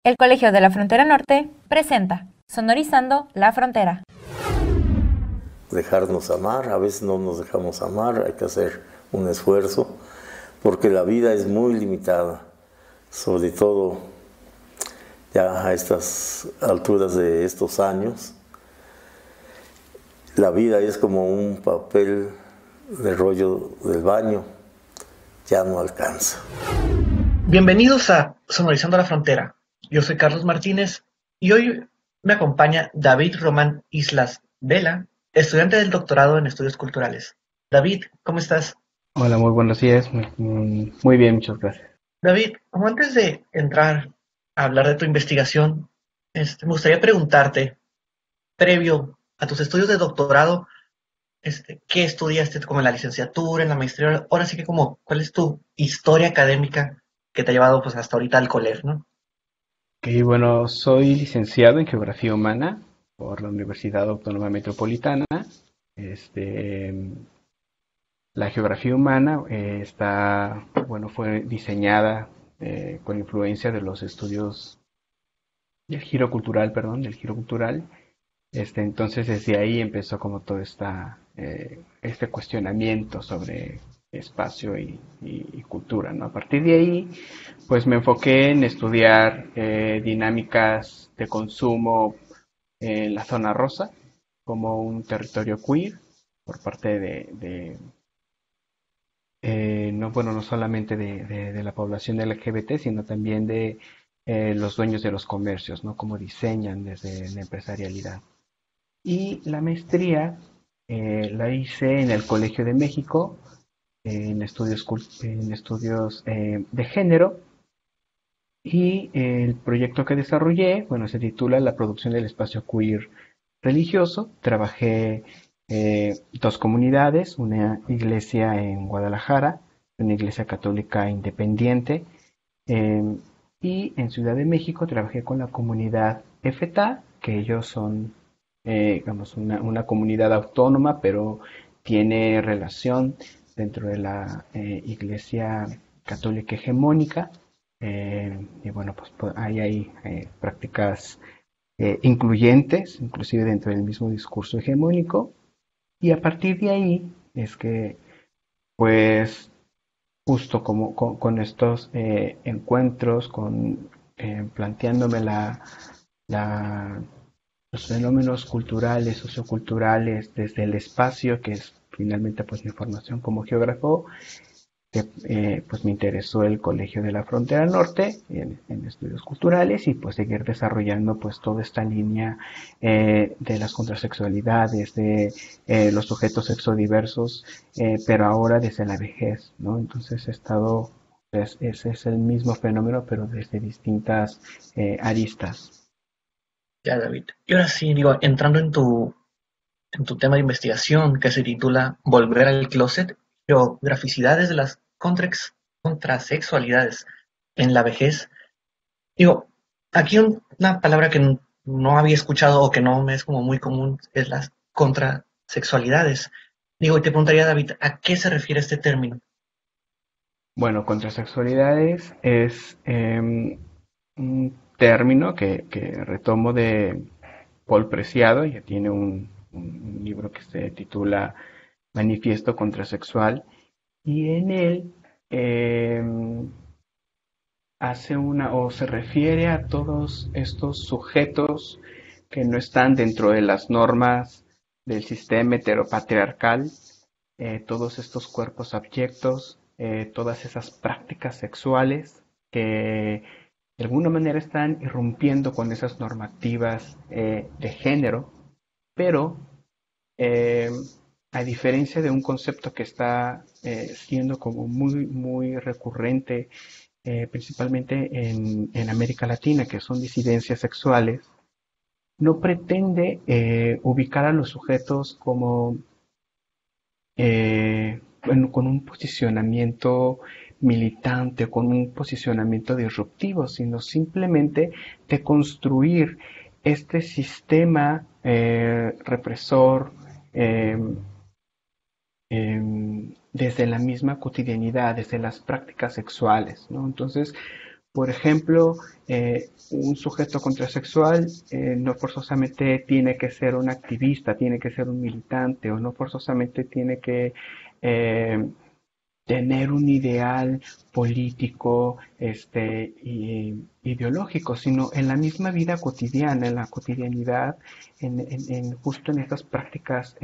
El Colegio de la Frontera Norte presenta Sonorizando la Frontera. Dejarnos amar, a veces no nos dejamos amar, hay que hacer un esfuerzo, porque la vida es muy limitada, sobre todo ya a estas alturas de estos años. La vida es como un papel de rollo del baño, ya no alcanza. Bienvenidos a Sonorizando la Frontera. Yo soy Carlos Martínez y hoy me acompaña David Román Islas Vela, estudiante del doctorado en estudios culturales. David, ¿cómo estás? Hola, muy buenos días. Muy bien, muchas gracias. David, como antes de entrar a hablar de tu investigación, me gustaría preguntarte, previo a tus estudios de doctorado, ¿qué estudiaste como en la licenciatura, en la maestría? Ahora sí que como, ¿cuál es tu historia académica que te ha llevado pues hasta ahorita al colegio, ¿no? Bueno, soy licenciado en Geografía Humana por la Universidad Autónoma Metropolitana. Este, la Geografía Humana fue diseñada con influencia de los estudios del giro cultural. Entonces desde ahí empezó como todo este cuestionamiento sobre espacio y cultura, ¿no? A partir de ahí, pues me enfoqué en estudiar dinámicas de consumo en la zona rosa, como un territorio queer, por parte no solamente de la población LGBT, sino también de los dueños de los comercios, ¿no? Cómo diseñan desde la empresarialidad. Y la maestría la hice en el Colegio de México, en estudios de género, y el proyecto que desarrollé, bueno, se titula La producción del espacio queer religioso. Trabajé dos comunidades, una iglesia en Guadalajara, una iglesia católica independiente, eh, y en Ciudad de México trabajé con la comunidad EFETA, que ellos son, digamos, una comunidad autónoma, pero tiene relación dentro de la iglesia católica hegemónica. Y bueno, pues ahí hay prácticas incluyentes, inclusive dentro del mismo discurso hegemónico. Y a partir de ahí es que, pues, justo como con estos encuentros, planteándome la- los fenómenos culturales, socioculturales desde el espacio, que es finalmente pues mi formación como geógrafo, pues me interesó el Colegio de la Frontera Norte en estudios culturales, y pues seguir desarrollando pues toda esta línea de las contrasexualidades, de los sujetos sexodiversos, pero ahora desde la vejez, ¿no? Entonces he estado, pues, ese es el mismo fenómeno, pero desde distintas aristas. Ya, David. Y ahora sí, digo, entrando en tu tema de investigación que se titula Volver al closet, geograficidades de las contrasexualidades en la vejez. Digo, aquí una palabra que no había escuchado o que no me es como muy común es las contrasexualidades. Digo, y te preguntaría, David, ¿a qué se refiere este término? Bueno, contrasexualidades es un término que retomo de Paul Preciado. Ya tiene un libro que se titula Manifiesto Contrasexual, y en él se refiere a todos estos sujetos que no están dentro de las normas del sistema heteropatriarcal, todos estos cuerpos abyectos, todas esas prácticas sexuales que de alguna manera están irrumpiendo con esas normativas de género, pero eh, a diferencia de un concepto que está siendo como muy, muy recurrente, principalmente en América Latina, que son disidencias sexuales, no pretende ubicar a los sujetos como con un posicionamiento militante, con un posicionamiento disruptivo, sino simplemente de construir este sistema represor eh, desde la misma cotidianidad, desde las prácticas sexuales, ¿no? Entonces, Por ejemplo, un sujeto contrasexual no forzosamente tiene que ser un activista, tiene que ser un militante, o no forzosamente tiene que eh, tener un ideal político, ideológico, sino en la misma vida cotidiana, en la cotidianidad, justo en estas prácticas,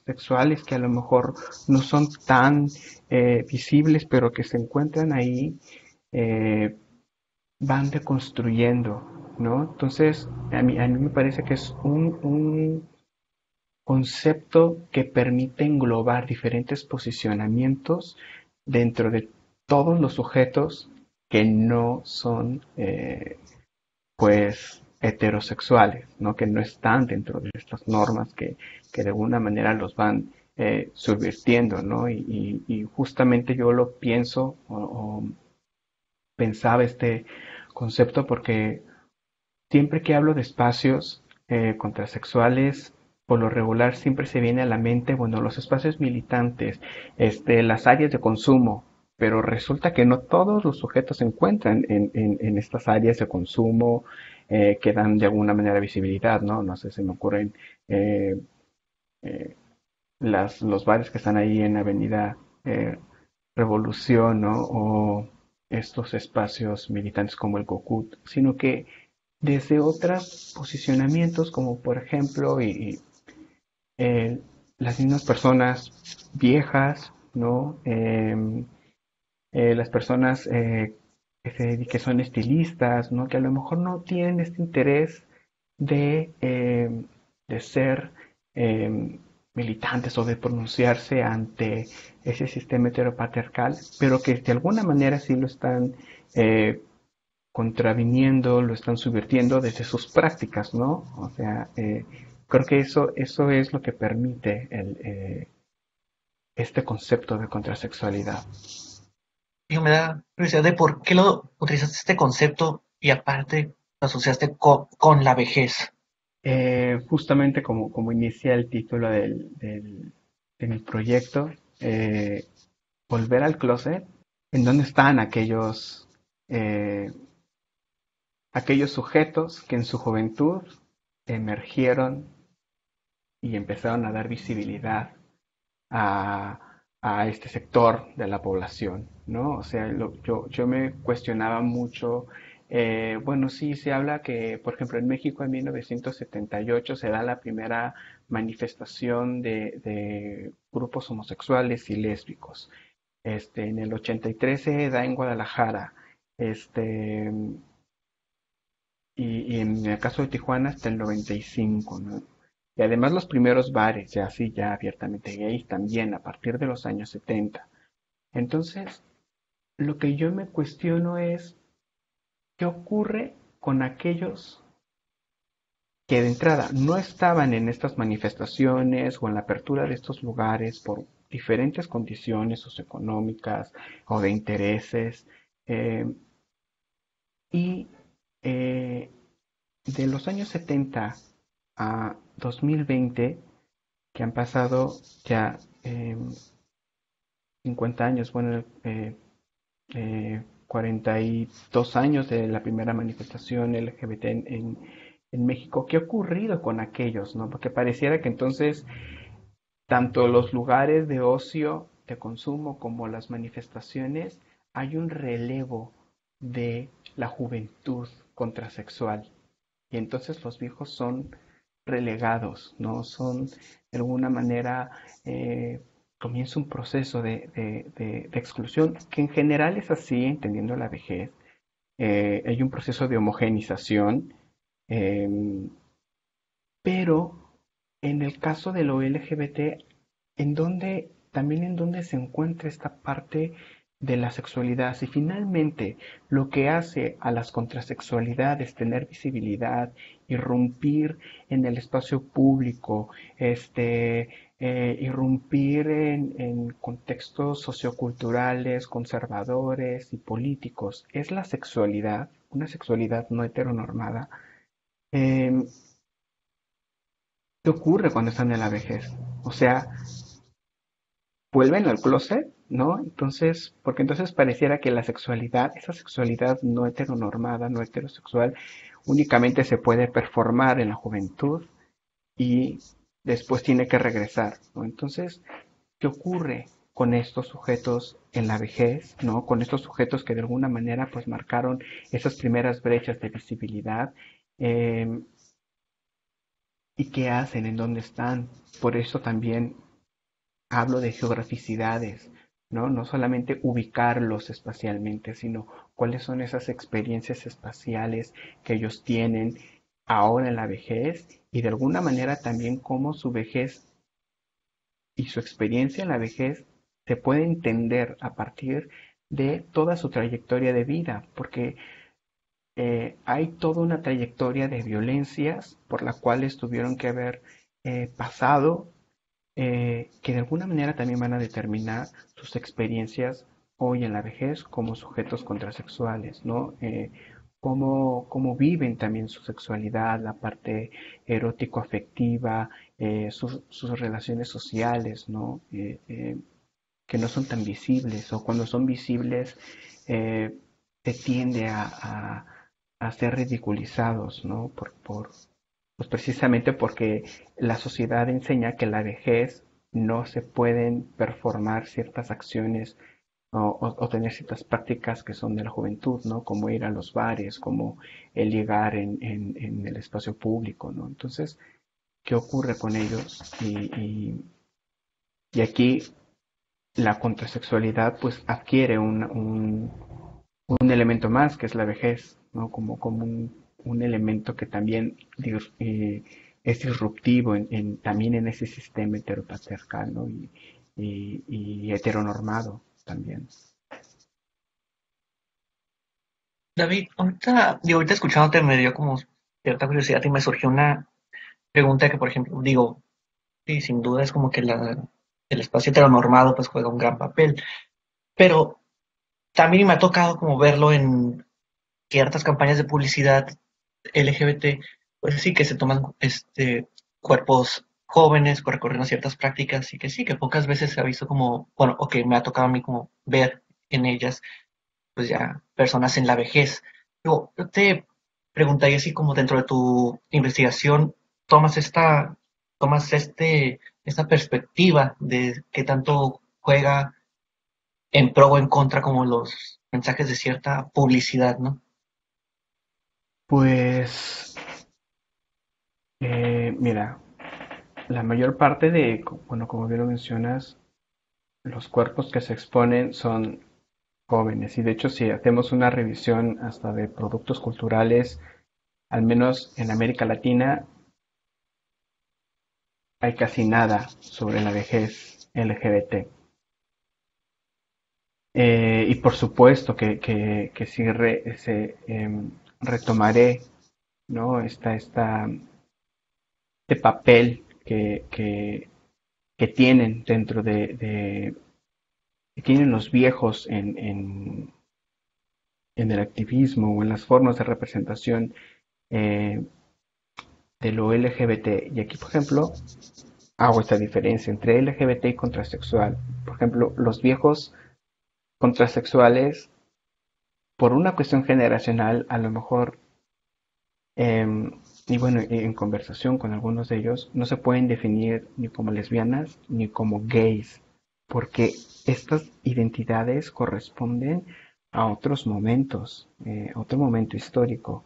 sexuales que a lo mejor no son tan visibles, pero que se encuentran ahí, eh, van deconstruyendo, ¿no? Entonces, a mí me parece que es un concepto que permite englobar diferentes posicionamientos dentro de todos los sujetos que no son, pues, heterosexuales, ¿no? Que no están dentro de estas normas que de alguna manera los van subvirtiendo, ¿no? Y justamente yo lo pienso o pensaba este concepto porque siempre que hablo de espacios contrasexuales, por lo regular siempre se viene a la mente, bueno, los espacios militantes, las áreas de consumo, pero resulta que no todos los sujetos se encuentran en estas áreas de consumo que dan de alguna manera visibilidad, ¿no? No sé, se me ocurren eh, eh, los bares que están ahí en Avenida Revolución, ¿no? O estos espacios militantes como el Cocut, sino que desde otros posicionamientos, como por ejemplo eh, las mismas personas viejas, ¿no? Las personas que son estilistas, ¿no? Que a lo mejor no tienen este interés de ser militantes o de pronunciarse ante ese sistema heteropatriarcal, pero que de alguna manera sí lo están contraviniendo, lo están subvirtiendo desde sus prácticas, ¿no? O sea, creo que eso es lo que permite este concepto de contrasexualidad. Y me da curiosidad de por qué lo utilizaste este concepto y aparte lo asociaste con la vejez. Justamente como inicia el título de mi proyecto, volver al closet, en donde están eh, aquellos sujetos que en su juventud emergieron y empezaron a dar visibilidad a este sector de la población, ¿no? O sea, yo me cuestionaba mucho, bueno, sí, se habla que, por ejemplo, en México en 1978 se da la primera manifestación de grupos homosexuales y lésbicos. En el 83 se da en Guadalajara, este, y en el caso de Tijuana hasta el 95, ¿no? Y además los primeros bares, ya así, ya abiertamente gays, también a partir de los años 70. Entonces, lo que yo me cuestiono es, ¿qué ocurre con aquellos que de entrada no estaban en estas manifestaciones o en la apertura de estos lugares por diferentes condiciones socioeconómicas o de intereses? Y eh, de los años 70 a 2020, que han pasado ya 50 años, bueno, 42 años de la primera manifestación LGBT en México. ¿Qué ha ocurrido con aquellos, no? Porque pareciera que entonces tanto los lugares de ocio, de consumo, como las manifestaciones, hay un relevo de la juventud contrasexual. Y entonces los viejos son relegados, ¿no? Son de alguna manera, comienza un proceso de exclusión, que en general es así, entendiendo la vejez. Hay un proceso de homogenización, eh, pero en el caso de lo LGBT, también en donde se encuentra esta parte de la sexualidad. Si finalmente lo que hace a las contrasexualidades tener visibilidad, irrumpir en el espacio público, irrumpir en contextos socioculturales, conservadores y políticos, es la sexualidad, una sexualidad no heteronormada. eh, ¿Qué ocurre cuando están en la vejez? O sea, vuelven al closet ¿no? Entonces, porque entonces pareciera que la sexualidad, esa sexualidad no heteronormada, no heterosexual, únicamente se puede performar en la juventud y después tiene que regresar, ¿no? Entonces, ¿qué ocurre con estos sujetos en la vejez, ¿no? Con estos sujetos que de alguna manera pues marcaron esas primeras brechas de visibilidad, eh, y qué hacen, en dónde están. Por eso también hablo de geograficidades, ¿no? No solamente ubicarlos espacialmente, sino cuáles son esas experiencias espaciales que ellos tienen ahora en la vejez y de alguna manera también cómo su vejez y su experiencia en la vejez se puede entender a partir de toda su trayectoria de vida, porque hay toda una trayectoria de violencias por las cuales tuvieron que haber pasado, que de alguna manera también van a determinar sus experiencias hoy en la vejez como sujetos contrasexuales, ¿no? Cómo viven también su sexualidad, la parte erótico-afectiva, sus relaciones sociales, ¿no? Que no son tan visibles o cuando son visibles se tiende a ser ridiculizados, ¿no? Pues precisamente porque la sociedad enseña que la vejez no se pueden performar ciertas acciones o tener ciertas prácticas que son de la juventud, ¿no? Como ir a los bares, como el llegar en el espacio público, ¿no? Entonces, ¿qué ocurre con ellos? Y aquí la contrasexualidad pues adquiere un elemento más que es la vejez, ¿no? Como un elemento que también es disruptivo también en ese sistema heteropatriarcal, ¿no? Y heteronormado también. David, ahorita escuchándote me dio como cierta curiosidad y me surgió una pregunta que, por ejemplo, digo, sí, sin duda es como que el espacio heteronormado pues juega un gran papel, pero también me ha tocado como verlo en ciertas campañas de publicidad LGBT, pues sí que se toman cuerpos jóvenes recorriendo ciertas prácticas y que sí, que pocas veces se ha visto como, bueno, o que me ha tocado a mí como ver en ellas, pues ya personas en la vejez. Yo te preguntaría así como dentro de tu investigación, tomas esta perspectiva de qué tanto juega en pro o en contra como los mensajes de cierta publicidad, ¿no? Pues, mira, la mayor parte bueno, como bien lo mencionas, los cuerpos que se exponen son jóvenes y de hecho si hacemos una revisión hasta de productos culturales, al menos en América Latina, hay casi nada sobre la vejez LGBT. Y por supuesto que sí retomaré, ¿no? Este papel que tienen dentro que tienen los viejos en el activismo o en las formas de representación eh, de lo LGBT. Y aquí, por ejemplo, hago esta diferencia entre LGBT y contrasexual. Por ejemplo, los viejos contrasexuales, por una cuestión generacional, a lo mejor, y bueno, en conversación con algunos de ellos, no se pueden definir ni como lesbianas ni como gays, porque estas identidades corresponden a otros momentos, a otro momento histórico.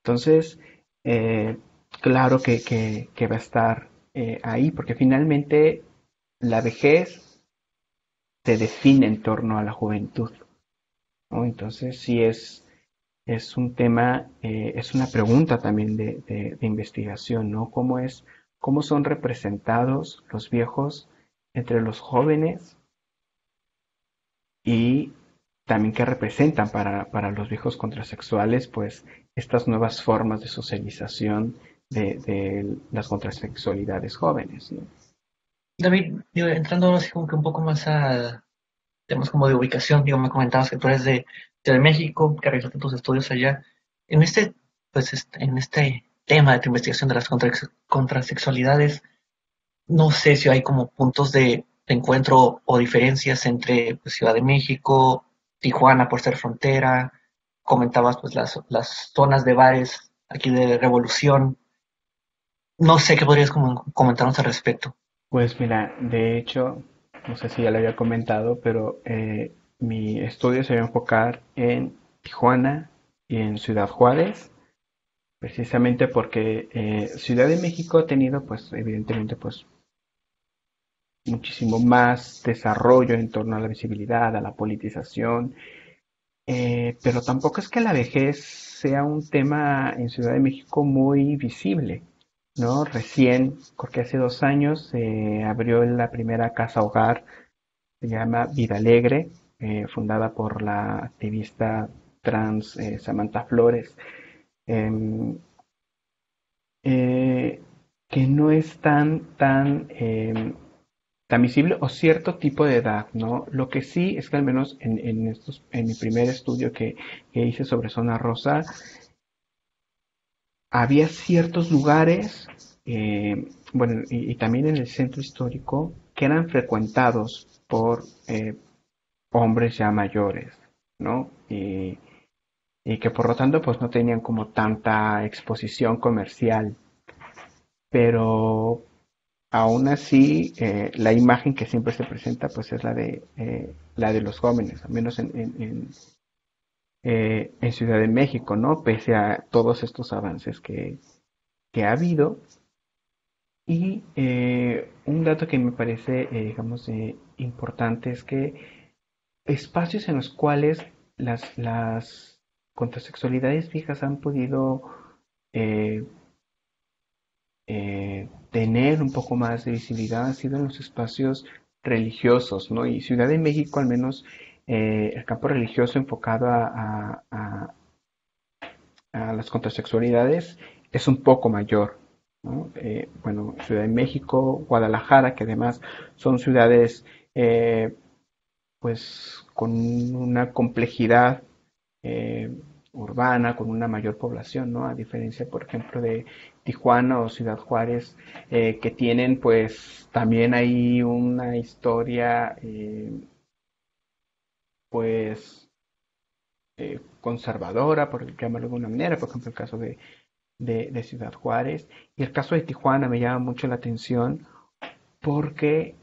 Entonces, eh, claro que va a estar ahí, porque finalmente la vejez se define en torno a la juventud, ¿no? Entonces, sí es un tema, es una pregunta también de investigación, ¿no? Cómo son representados los viejos entre los jóvenes y también qué representan para los viejos contrasexuales, pues estas nuevas formas de socialización de las contrasexualidades jóvenes, ¿no? David, digo, entrando así como que un poco más a temas como de ubicación, digo, me comentabas que tú eres de Ciudad de México, que realizaste tus estudios allá. En en este tema de tu investigación de las contrasexualidades, no sé si hay como puntos de encuentro o diferencias entre pues, Ciudad de México, Tijuana por ser frontera, comentabas pues las zonas de bares aquí de Revolución. No sé qué podrías comentarnos al respecto. Pues mira, de hecho, no sé si ya lo había comentado, pero mi estudio se va a enfocar en Tijuana y en Ciudad Juárez, precisamente porque Ciudad de México ha tenido, pues, evidentemente, pues, muchísimo más desarrollo en torno a la visibilidad, a la politización, pero tampoco es que la vejez sea un tema en Ciudad de México muy visible, ¿no? Recién, porque hace 2 años se abrió la primera casa hogar, se llama Vida Alegre, fundada por la activista trans Samantha Flores, em, eh, que no es tan visible o cierto tipo de edad, ¿no? Lo que sí es que al menos en mi primer estudio que hice sobre Zona Rosa, había ciertos lugares, bueno, y también en el centro histórico, que eran frecuentados por hombres ya mayores, ¿no? Y que por lo tanto pues no tenían como tanta exposición comercial, pero aún así la imagen que siempre se presenta pues es la de los jóvenes, al menos en Ciudad de México, ¿no? Pese a todos estos avances que ha habido. Y un dato que me parece, digamos, importante es que espacios en los cuales las contrasexualidades fijas han podido eh, tener un poco más de visibilidad han sido en los espacios religiosos, ¿no? Y Ciudad de México, al menos, el campo religioso enfocado a las contrasexualidades es un poco mayor, ¿no? Bueno, Ciudad de México, Guadalajara, que además son ciudades pues con una complejidad eh, urbana, con una mayor población, ¿no? A diferencia, por ejemplo, de Tijuana o Ciudad Juárez, que tienen pues también ahí una historia pues conservadora, por llamarlo de alguna manera, por ejemplo, el caso de Ciudad Juárez. Y el caso de Tijuana me llama mucho la atención porque,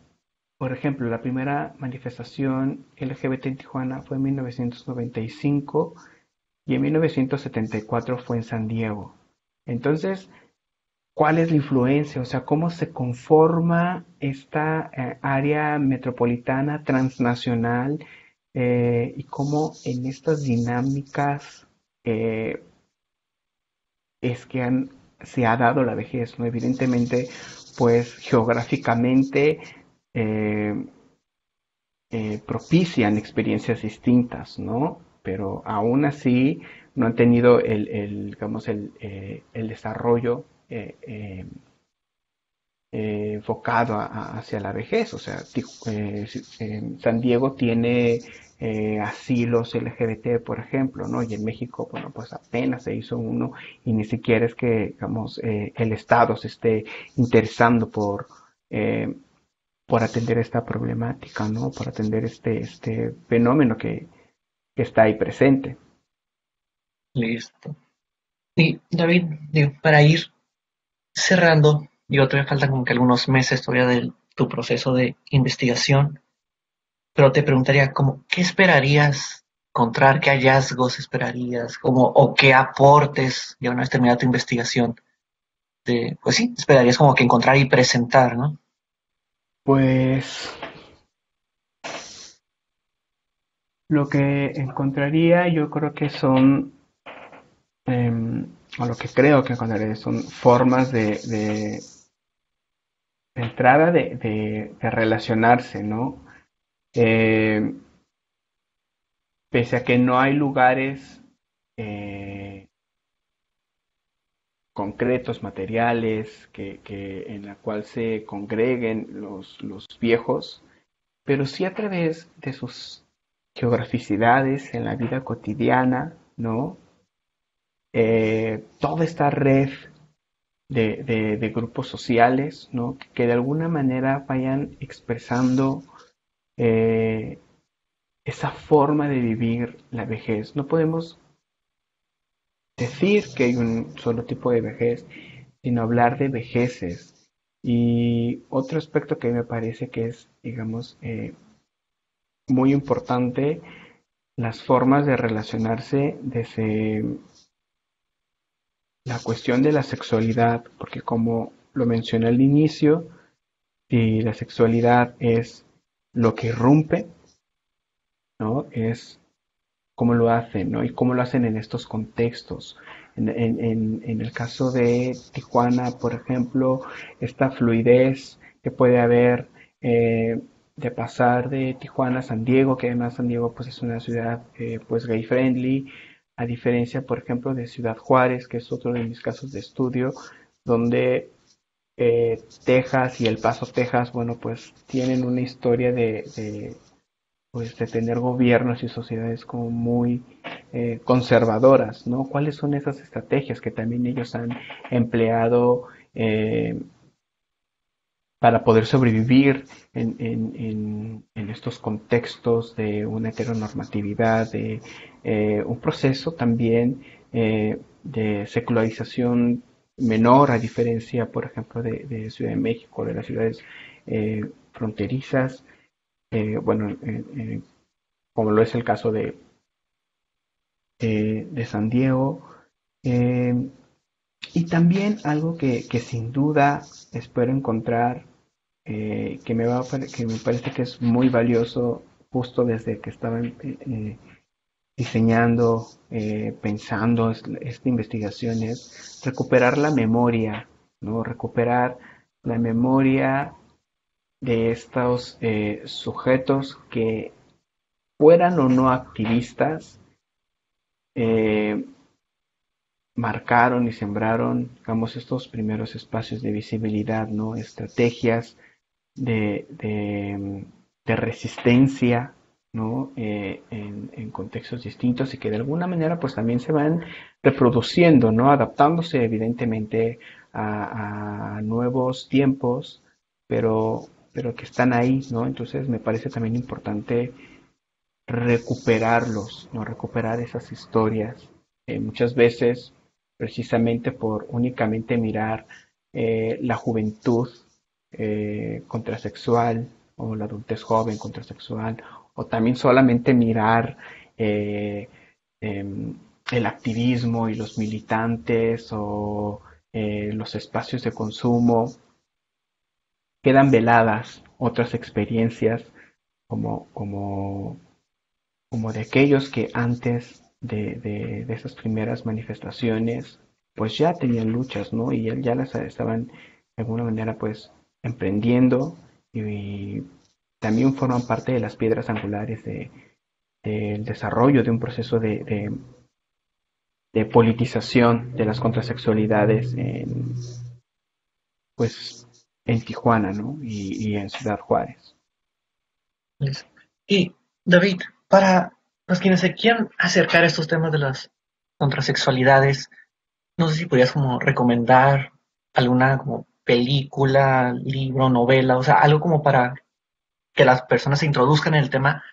por ejemplo, la primera manifestación LGBT en Tijuana fue en 1995 y en 1974 fue en San Diego. Entonces, ¿cuál es la influencia? O sea, ¿cómo se conforma esta área metropolitana transnacional y cómo en estas dinámicas eh, es que se ha dado la vejez, ¿no? Evidentemente, pues geográficamente eh, propician experiencias distintas, ¿no? Pero aún así no han tenido digamos, el desarrollo enfocado hacia la vejez. O sea, San Diego tiene asilos LGBT, por ejemplo, ¿no? Y en México, bueno, pues apenas se hizo uno y ni siquiera es que, digamos, el Estado se esté interesando por atender esta problemática, ¿no? Por atender este fenómeno que está ahí presente. Listo. Y David, digo, para ir cerrando, digo, todavía faltan como que algunos meses todavía de tu proceso de investigación, pero te preguntaría como, ¿qué esperarías encontrar? ¿Qué hallazgos esperarías? Como, o qué aportes, ya una vez terminada tu investigación, pues sí, esperarías como que encontrar y presentar, ¿no? Pues lo que encontraría yo creo que son, o lo que creo que encontraré son formas de entrada de relacionarse, ¿no? Eh, Pese a que no hay lugares eh, concretos, materiales, en la cual se congreguen los viejos, pero sí a través de sus geograficidades en la vida cotidiana, ¿no? Toda esta red de grupos sociales, ¿no? Que de alguna manera vayan expresando esa forma de vivir la vejez. No podemos decir que hay un solo tipo de vejez, sino hablar de vejeces. Y otro aspecto que me parece que es, digamos, muy importante, las formas de relacionarse desde la cuestión de la sexualidad, porque como lo mencioné al inicio, si la sexualidad es lo que irrumpe, ¿no? Es cómo lo hacen, ¿no? Y cómo lo hacen en estos contextos. En el caso de Tijuana, por ejemplo, esta fluidez que puede haber de pasar de Tijuana a San Diego, que además San Diego pues es una ciudad pues gay friendly, a diferencia, por ejemplo, de Ciudad Juárez, que es otro de mis casos de estudio, donde Texas y El Paso, Texas, bueno, pues tienen una historia pues, de tener gobiernos y sociedades como muy conservadoras, ¿no? ¿Cuáles son esas estrategias que también ellos han empleado para poder sobrevivir en estos contextos de una heteronormatividad, de un proceso también de secularización menor, a diferencia, por ejemplo, de Ciudad de México, de las ciudades fronterizas, bueno, como lo es el caso de San Diego. Eh, y también algo que sin duda espero encontrar, que me parece que es muy valioso justo desde que estaba diseñando, pensando esta investigación, es recuperar la memoria, ¿no? Recuperar la memoria de estos sujetos que fueran o no activistas, eh, marcaron y sembraron, digamos, estos primeros espacios de visibilidad, ¿no? Estrategias de resistencia, ¿no? En contextos distintos y que de alguna manera pues también se van reproduciendo, ¿no? Adaptándose evidentemente a nuevos tiempos, pero que están ahí, ¿no? Entonces me parece también importante recuperarlos, ¿no? Recuperar esas historias. Muchas veces, precisamente por únicamente mirar la juventud contrasexual o la adultez joven contrasexual, o también solamente mirar el activismo y los militantes o los espacios de consumo, quedan veladas otras experiencias como de aquellos que antes de esas primeras manifestaciones, pues ya tenían luchas, ¿no? Y ya las estaban de alguna manera pues emprendiendo y también forman parte de las piedras angulares del desarrollo de un proceso de politización de las contrasexualidades pues, en Tijuana, ¿no? Y en Ciudad Juárez. Y David, para los quienes se quieran acercar a estos temas de las contrasexualidades, no sé si podrías como recomendar alguna como película, libro, novela, o sea, algo como para que las personas se introduzcan en el tema,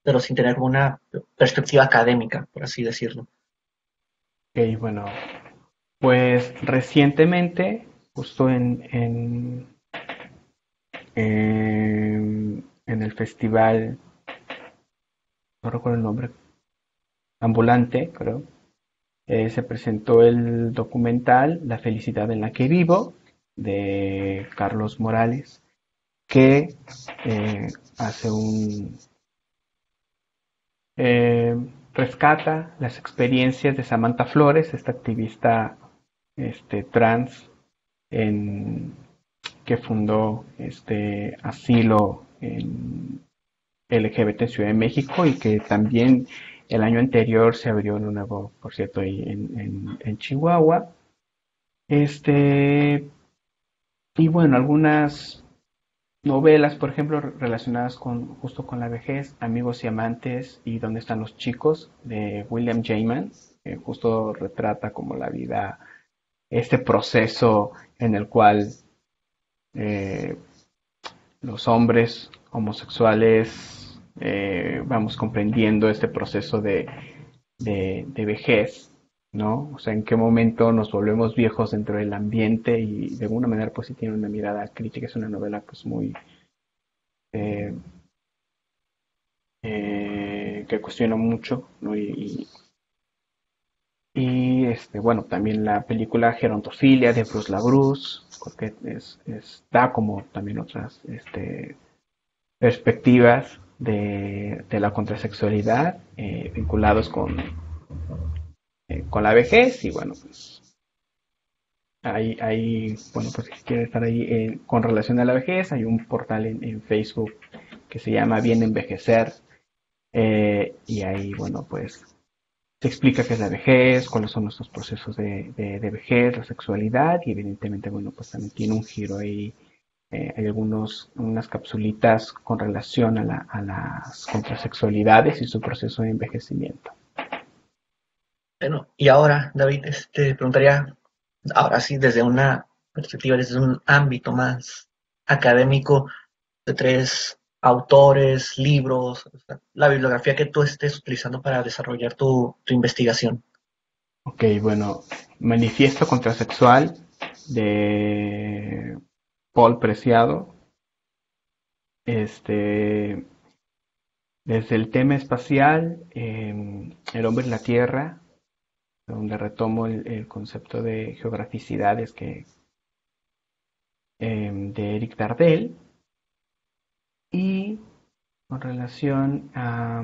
pero sin tener como una perspectiva académica, por así decirlo. Ok, bueno, pues recientemente, justo en el festival, no recuerdo el nombre, Ambulante, creo, se presentó el documental La felicidad en la que vivo, de Carlos Morales, que hace eh, rescata las experiencias de Samantha Flores, esta activista trans en, que fundó este asilo en LGBT en Ciudad de México y que también el año anterior se abrió un nuevo, por cierto, ahí en Chihuahua. Y bueno, algunas novelas, por ejemplo, relacionadas justo con la vejez, Amigos y amantes y ¿Dónde están los chicos? De William Gaiman, que justo retrata como la vida este proceso en el cual los hombres homosexuales vamos comprendiendo este proceso de vejez, ¿no? O sea, en qué momento nos volvemos viejos dentro del ambiente y de alguna manera pues sí tiene una mirada crítica, es una novela pues muy que cuestiona mucho, ¿no? Bueno, también la película Gerontofilia de Bruce LaBruce, porque da como también otras perspectivas de la contrasexualidad vinculados con la vejez. Y bueno, pues bueno, pues si quieren estar ahí con relación a la vejez, hay un portal en Facebook que se llama Bien Envejecer, y ahí, bueno, pues se explica qué es la vejez, cuáles son nuestros procesos de vejez, la sexualidad, y evidentemente, bueno, pues también tiene un giro ahí. Hay unas capsulitas con relación a las contrasexualidades y su proceso de envejecimiento. Bueno, y ahora, David, te preguntaría, ahora sí, desde una perspectiva, desde un ámbito más académico, de 3 autores, libros, o sea, la bibliografía que tú estés utilizando para desarrollar tu investigación. Ok, bueno, Manifiesto Contrasexual de Paul Preciado. Desde el tema espacial, El hombre en la Tierra, donde retomo el concepto de geograficidades de Eric Dardel. Y con relación a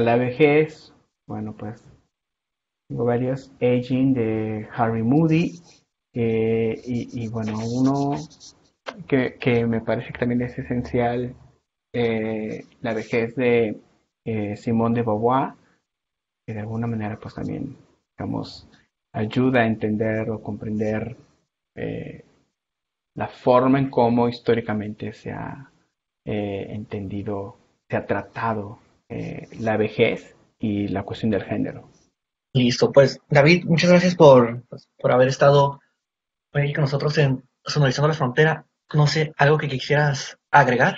la vejez, bueno, pues tengo varios. Aging de Harry Moody, y bueno, uno que me parece que también es esencial, la vejez de Simone de Beauvoir, que de alguna manera pues también, digamos, ayuda a entender o comprender la forma en cómo históricamente se ha entendido, se ha tratado la vejez y la cuestión del género. Listo, pues David, muchas gracias por haber estado aquí con nosotros en Sonorizando la Frontera. No sé, algo que quisieras agregar.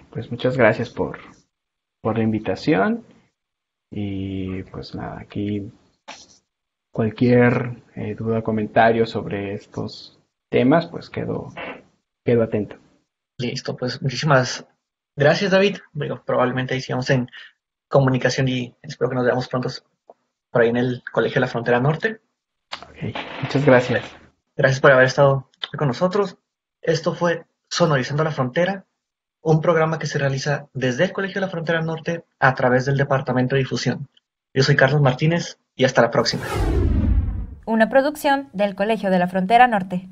Pues muchas gracias por la invitación, y pues nada, aquí cualquier duda o comentario sobre estos temas, pues quedo atento. Listo, pues muchísimas gracias, David. Digo, probablemente ahí sigamos en comunicación y espero que nos veamos pronto por ahí en el Colegio de la Frontera Norte. Okay. Muchas gracias. Gracias por haber estado con nosotros. Esto fue Sonorizando la Frontera, un programa que se realiza desde el Colegio de la Frontera Norte a través del Departamento de Difusión. Yo soy Carlos Martínez y hasta la próxima. Una producción del Colegio de la Frontera Norte.